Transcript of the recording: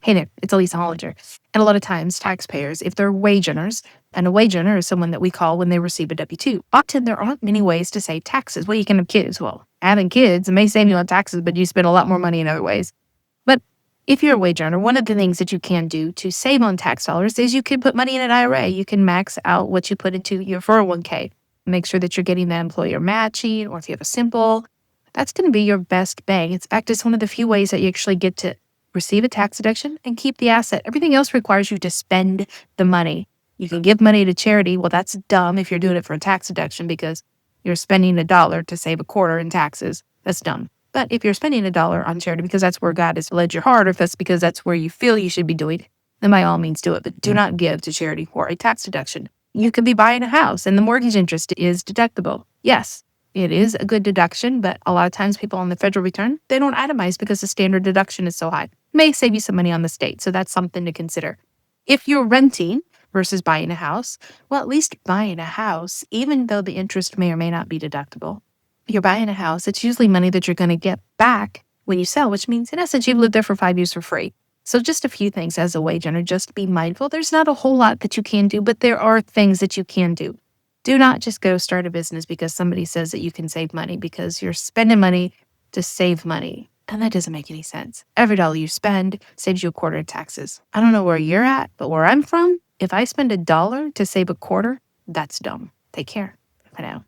Hey there, it's Elisa Hollinger. And a lot of times, taxpayers, if they're wage earners, and a wage earner is someone that we call when they receive a W-2, often there aren't many ways to save taxes. Well, you can have kids. Well, having kids may save you on taxes, but you spend a lot more money in other ways. But if you're a wage earner, one of the things that you can do to save on tax dollars is you can put money in an IRA. You can max out what you put into your 401k. Make sure that you're getting that employer matching, or if you have a simple, that's going to be your best bang. In fact, it's one of the few ways that you actually get to receive a tax deduction and keep the asset. Everything else requires you to spend the money. You can give money to charity. Well, that's dumb if you're doing it for a tax deduction because you're spending $1 to save a quarter in taxes. That's dumb. But if you're spending $1 on charity because that's where God has led your heart, or if that's because that's where you feel you should be doing it, then by all means do it. But do not give to charity for a tax deduction. You could be buying a house and the mortgage interest is deductible. Yes, it is a good deduction, but a lot of times people on the federal return, they don't itemize because the standard deduction is so high. It may save you some money on the state, so that's something to consider. If you're renting versus buying a house, well, at least buying a house, even though the interest may or may not be deductible, if you're buying a house, it's usually money that you're going to get back when you sell, which means in essence, you've lived there for 5 years for free. So just a few things as a wage earner, just be mindful. There's not a whole lot that you can do, but there are things that you can do. Do not just go start a business because somebody says that you can save money, because you're spending money to save money. And that doesn't make any sense. Every dollar you spend saves you a quarter in taxes. I don't know where you're at, but where I'm from, if I spend $1 to save a quarter, that's dumb. Take care for now.